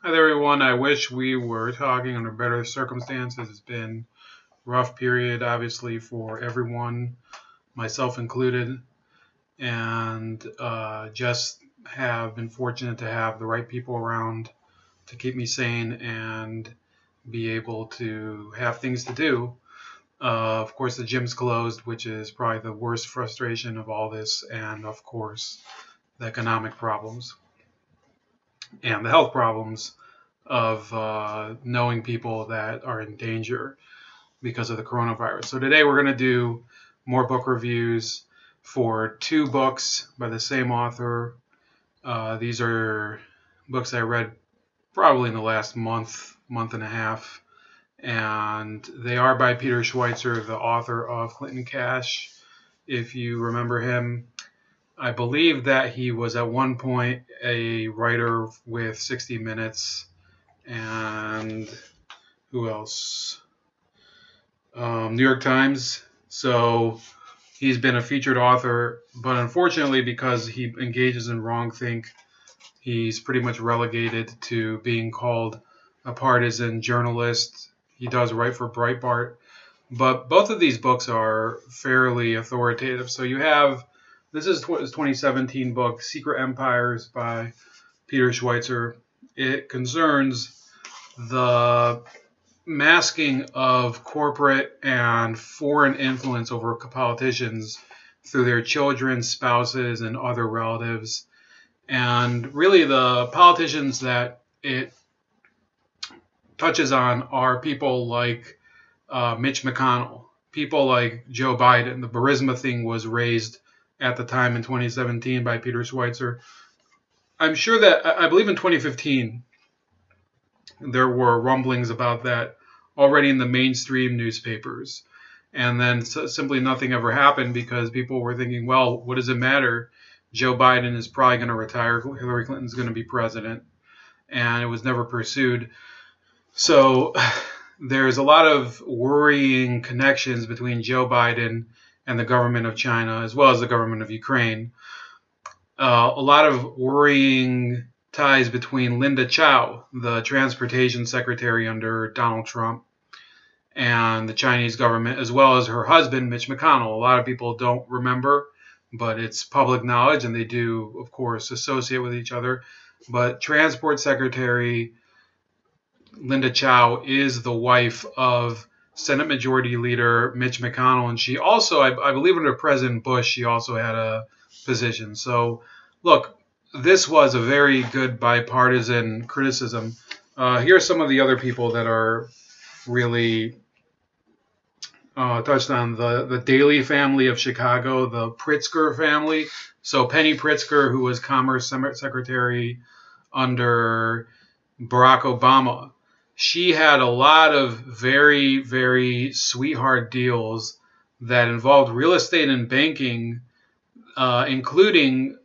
Hi there, everyone. I wish we were talking under better circumstances. It's been a rough period, obviously, for everyone, myself included, and just have been fortunate to have the right people around to keep me sane and be able to have things to do. Of course, the gym's closed, which is probably the worst frustration of all this, and of course, the economic problems and the health problems of knowing people that are in danger because of the coronavirus. So today we're going to do more book reviews for two books by the same author. These are books I read probably in the last month and a half, and they are by Peter Schweitzer, the author of Clinton Cash. If you remember him, I believe that he was at one point a writer with 60 Minutes, and who else? New York Times. So he's been a featured author, but unfortunately, because he engages in wrongthink, he's pretty much relegated to being called a partisan journalist. He does write for Breitbart, but both of these books are fairly authoritative. So you have this is his 2017 book, Secret Empires by Peter Schweitzer. It concerns the masking of corporate and foreign influence over politicians through their children, spouses, and other relatives. And really, the politicians that it touches on are people like Mitch McConnell, people like Joe Biden. The Burisma thing was raised at the time in 2017 by Peter Schweitzer. I'm sure that, I believe in 2015, there were rumblings about that already in the mainstream newspapers. And then simply nothing ever happened because people were thinking, well, what does it matter? Joe Biden is probably going to retire. Hillary Clinton's going to be president. And it was never pursued. So there's a lot of worrying connections between Joe Biden and the government of China, as well as the government of Ukraine. A lot of worrying ties between Linda Chow, the transportation secretary under Donald Trump, and the Chinese government, as well as her husband, Mitch McConnell. A lot of people don't remember, but it's public knowledge, and they do, of course, associate with each other. But Transport Secretary Linda Chow is the wife of Senate Majority Leader Mitch McConnell, and she also, I believe under President Bush, she also had a position. So, look, this was a very good bipartisan criticism. Here are some of the other people that are really touched on. The Daley family of Chicago, the Pritzker family. So Penny Pritzker, who was Commerce Secretary under Barack Obama, she had a lot of very, very sweetheart deals that involved real estate and banking, including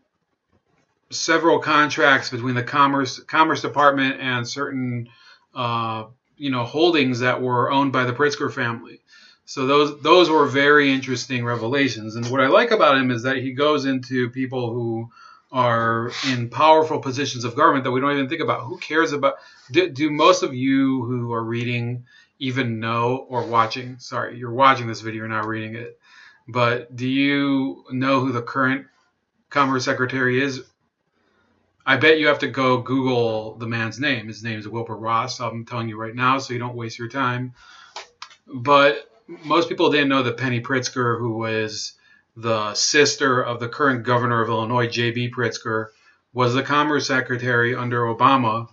several contracts between the Commerce Department and certain holdings that were owned by the Pritzker family. So those were very interesting revelations. And what I like about him is that he goes into people who are in powerful positions of government that we don't even think about. Who cares about? Do most of you who are reading even know or watching? Sorry, you're watching this video, you're not reading it. But do you know who the current Commerce Secretary is? I bet you have to go Google the man's name. His name is Wilbur Ross. I'm telling you right now, so you don't waste your time. But most people didn't know that Penny Pritzker, who was the sister of the current governor of Illinois, J.B. Pritzker, was the Commerce Secretary under Obama,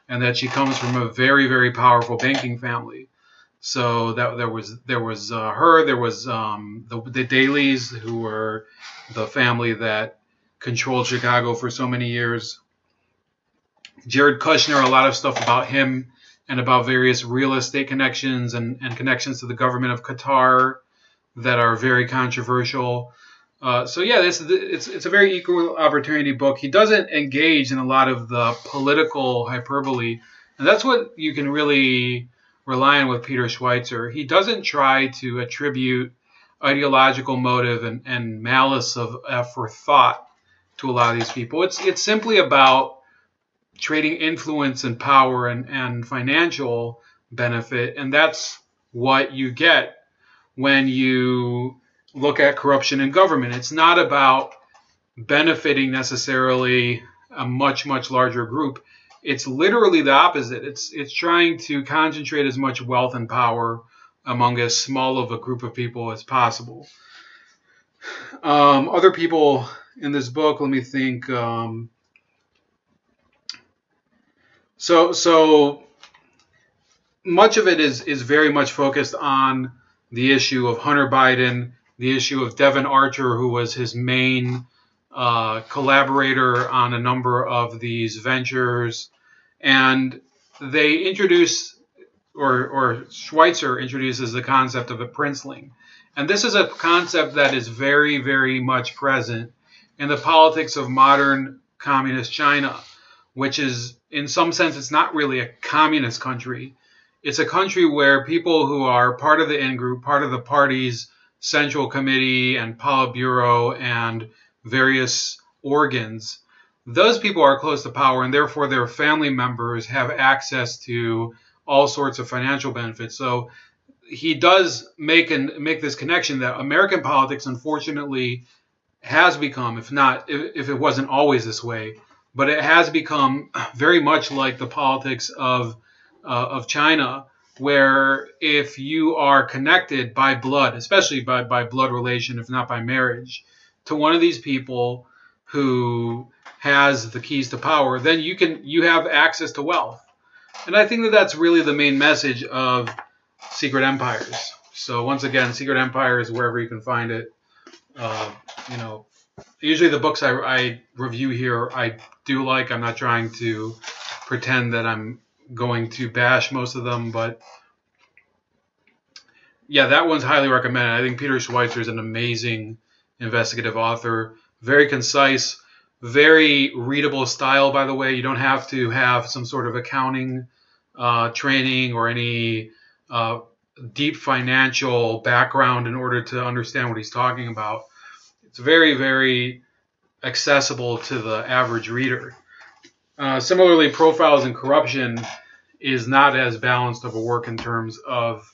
and that she comes from a very, very powerful banking family. So that there was her. There was the Daleys, who were the family that controlled Chicago for so many years. Jared Kushner, a lot of stuff about him and about various real estate connections and connections to the government of Qatar that are very controversial. So yeah, it's a very equal opportunity book. He doesn't engage in a lot of the political hyperbole, and that's what you can really rely on with Peter Schweitzer. He doesn't try to attribute ideological motive and malice of for thought to a lot of these people. It's simply about trading influence and power and financial benefit. And that's what you get when you look at corruption in government. It's not about benefiting necessarily a much, much larger group. It's literally the opposite. It's trying to concentrate as much wealth and power among as small of a group of people as possible. Other people in this book, let me think. So much of it is very much focused on the issue of Hunter Biden, the issue of Devin Archer, who was his main collaborator on a number of these ventures. And they introduce, or Schweitzer introduces the concept of a princeling. And this is a concept that is very, very much present in the politics of modern communist China, which is, in some sense, it's not really a communist country. It's a country where people who are part of the in-group, part of the party's central committee and Politburo and various organs, those people are close to power, and therefore their family members have access to all sorts of financial benefits. So he does make this connection that American politics, unfortunately, has become, if it wasn't always this way, but it has become very much like the politics of China, where if you are connected by blood, especially by blood relation, if not by marriage, to one of these people who has the keys to power, then you have access to wealth. And I think that that's really the main message of Secret Empires. So once again, Secret Empires, wherever you can find it. Usually the books I review here, I do like. I'm not trying to pretend that I'm going to bash most of them, but yeah, that one's highly recommended. I think Peter Schweitzer is an amazing investigative author, very concise, very readable style, by the way. You don't have to have some sort of accounting training or any deep financial background in order to understand what he's talking about. It's very, very accessible to the average reader. Similarly, Profiles in Corruption is not as balanced of a work in terms of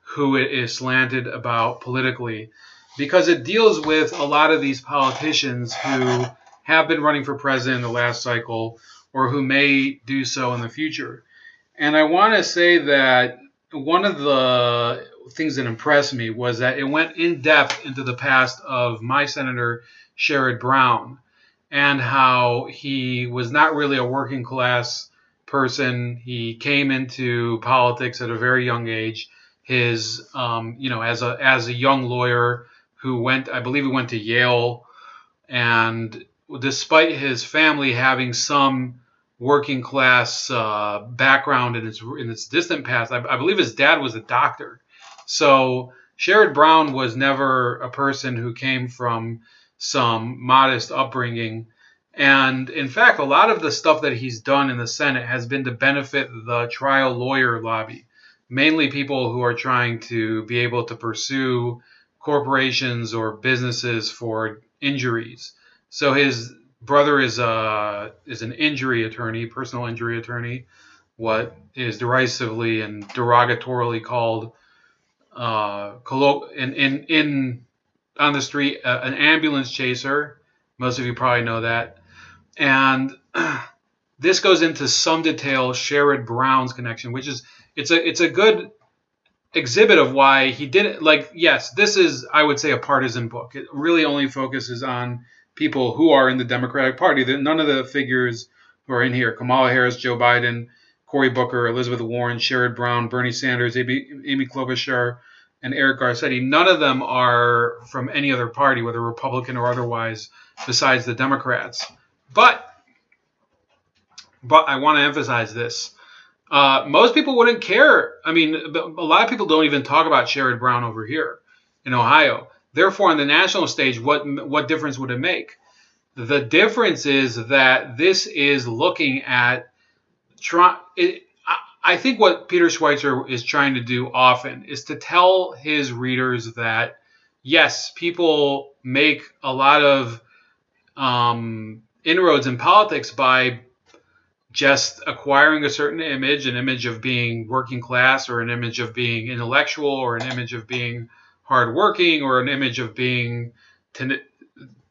who it is slanted about politically, because it deals with a lot of these politicians who have been running for president in the last cycle or who may do so in the future. And I want to say that one of the things that impressed me was that it went in depth into the past of my Senator Sherrod Brown and how he was not really a working class person. He came into politics at a very young age. As a young lawyer who I believe he went to Yale, and despite his family having some working class background in its distant past, I believe his dad was a doctor. So Sherrod Brown was never a person who came from some modest upbringing. And in fact, a lot of the stuff that he's done in the Senate has been to benefit the trial lawyer lobby, mainly people who are trying to be able to pursue corporations or businesses for injuries. So his brother is an injury attorney, personal injury attorney, what is derisively and derogatorily called on the street an ambulance chaser. Most of you probably know that. And this goes into some detail Sherrod Brown's connection, which is it's a good exhibit of why he didn't yes, this is, I would say, a partisan book. It really only focuses on people who are in the Democratic Party. None of the figures who are in here, Kamala Harris, Joe Biden, Cory Booker, Elizabeth Warren, Sherrod Brown, Bernie Sanders, Amy Klobuchar, and Eric Garcetti, none of them are from any other party, whether Republican or otherwise, besides the Democrats. But I want to emphasize this. Most people wouldn't care. I mean, a lot of people don't even talk about Sherrod Brown over here in Ohio. Therefore, on the national stage, what difference would it make? The difference is that this is looking at I think what Peter Schweitzer is trying to do often is to tell his readers that, yes, people make a lot of inroads in politics by just acquiring a certain image, an image of being working class, or an image of being intellectual, or an image of being hardworking, or an image of being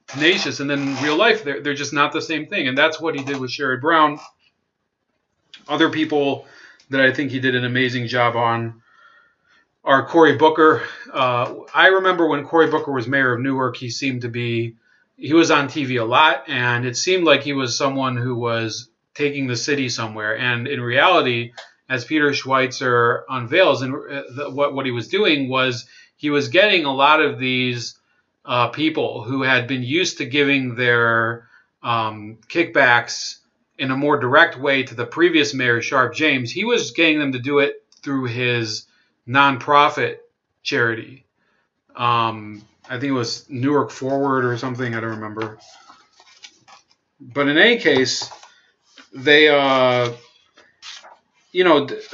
tenacious, and then in real life they're just not the same thing. And that's what he did with Sherrod Brown. Other people that I think he did an amazing job on are Cory Booker. I remember when Cory Booker was mayor of Newark, he was on TV a lot, and it seemed like he was someone who was taking the city somewhere. And in reality, as Peter Schweitzer unveils, and what he was doing was he was getting a lot of these people who had been used to giving their kickbacks in a more direct way to the previous mayor, Sharp James. He was getting them to do it through his nonprofit charity. I think it was Newark Forward or something. I don't remember. But in any case, they,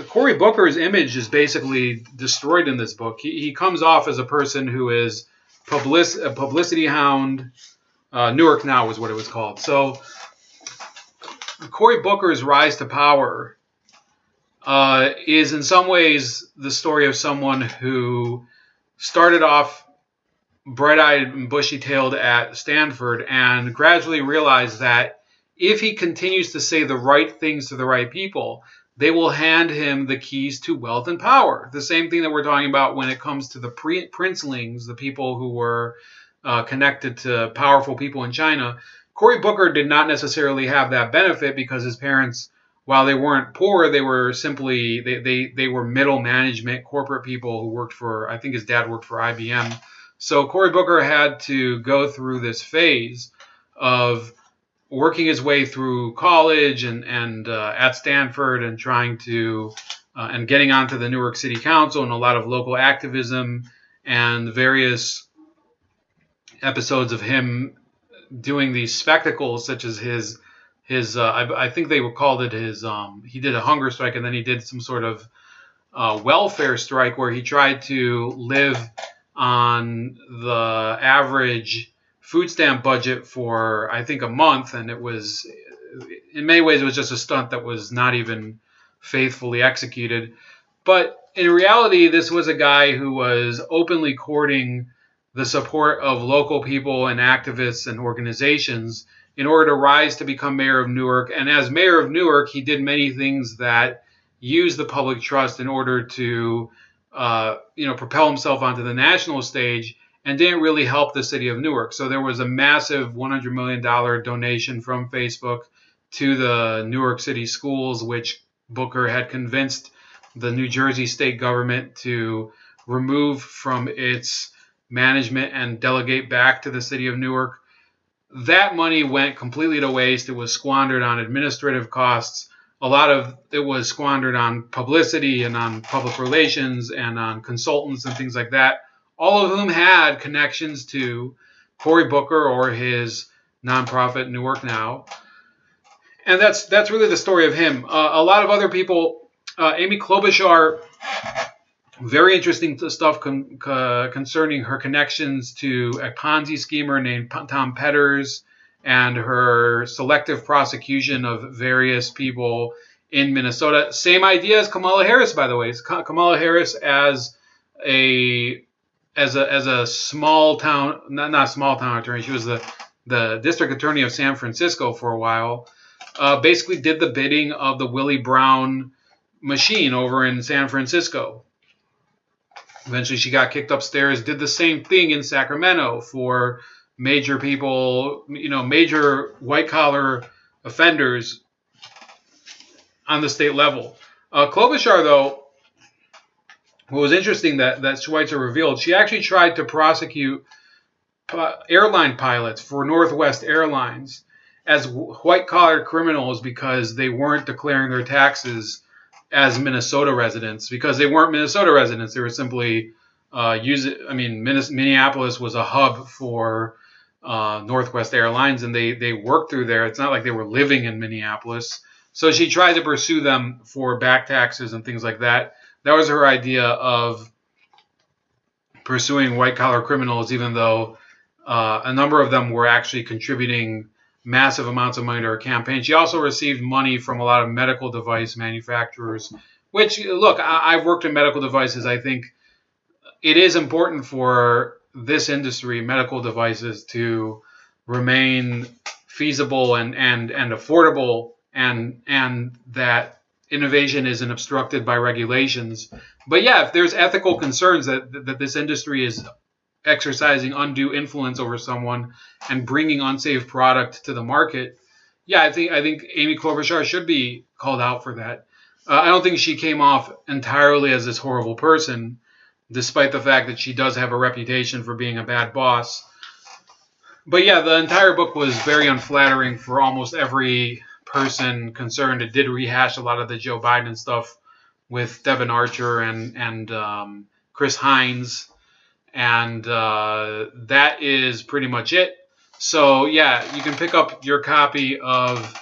Cory Booker's image is basically destroyed in this book. He comes off as a person who is a publicity hound. Newark Now is what it was called. So Cory Booker's rise to power is in some ways the story of someone who started off bright-eyed and bushy-tailed at Stanford and gradually realized that if he continues to say the right things to the right people, they will hand him the keys to wealth and power. The same thing that we're talking about when it comes to the princelings, the people who were connected to powerful people in China. Cory Booker did not necessarily have that benefit because his parents, while they weren't poor, they were simply, they were middle management corporate people who worked for, I think his dad worked for IBM. So Cory Booker had to go through this phase of working his way through college and at Stanford and trying to, and getting onto the Newark City Council and a lot of local activism and various episodes of him doing these spectacles, such as his I think they called it his, he did a hunger strike, and then he did some sort of welfare strike where he tried to live on the average food stamp budget for, I think, a month. And it was, in many ways, it was just a stunt that was not even faithfully executed. But in reality, this was a guy who was openly courting the support of local people and activists and organizations in order to rise to become mayor of Newark. And as mayor of Newark, he did many things that used the public trust in order to, propel himself onto the national stage, and didn't really help the city of Newark. So there was a massive $100 million donation from Facebook to the Newark City schools, which Booker had convinced the New Jersey state government to remove from its management and delegate back to the city of Newark. That money went completely to waste. It was squandered on administrative costs. A lot of it was squandered on publicity and on public relations and on consultants and things like that, all of whom had connections to Cory Booker or his nonprofit Newark Now. And that's really the story of him. A lot of other people, Amy Klobuchar, very interesting stuff concerning her connections to a Ponzi schemer named Tom Petters and her selective prosecution of various people in Minnesota. Same idea as Kamala Harris, by the way. Kamala Harris as a small town, not small town attorney. She was the district attorney of San Francisco for a while. Basically did the bidding of the Willie Brown machine over in San Francisco. Eventually she got kicked upstairs, did the same thing in Sacramento for major people, major white-collar offenders on the state level. Klobuchar, though, what was interesting that Schweitzer revealed, she actually tried to prosecute airline pilots for Northwest Airlines as white-collar criminals because they weren't declaring their taxes as Minnesota residents, because they weren't Minnesota residents. They were simply Minneapolis was a hub for Northwest Airlines, and they worked through there. It's not like they were living in Minneapolis. So she tried to pursue them for back taxes and things like that. That was her idea of pursuing white-collar criminals, even though a number of them were actually contributing massive amounts of money to her campaign. She also received money from a lot of medical device manufacturers, which, look, I've worked in medical devices. I think it is important for this industry, medical devices, to remain feasible and affordable, and that innovation isn't obstructed by regulations. But yeah, if there's ethical concerns that this industry is exercising undue influence over someone and bringing unsafe product to the market, yeah, I think Amy Klobuchar should be called out for that. I don't think she came off entirely as this horrible person, despite the fact that she does have a reputation for being a bad boss. But yeah, the entire book was very unflattering for almost every person concerned. It did rehash a lot of the Joe Biden stuff with Devin Archer and Chris Hines, and that is pretty much it. So yeah, you can pick up your copy of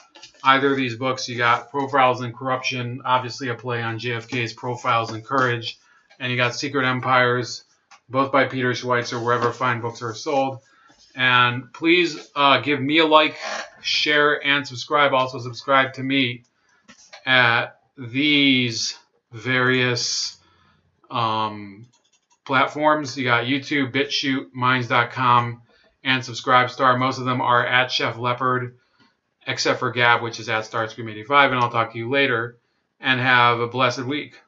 either of these books. You got Profiles in Corruption, obviously a play on JFK's Profiles in Courage, and you got Secret Empires, both by Peter Schweitzer, wherever fine books are sold. And please give me a like, share, and subscribe. Also subscribe to me at these various platforms. You got YouTube, BitChute, Minds.com, and Subscribestar. Most of them are at Chef Leopard, except for Gab, which is at Starscream85. And I'll talk to you later. And have a blessed week.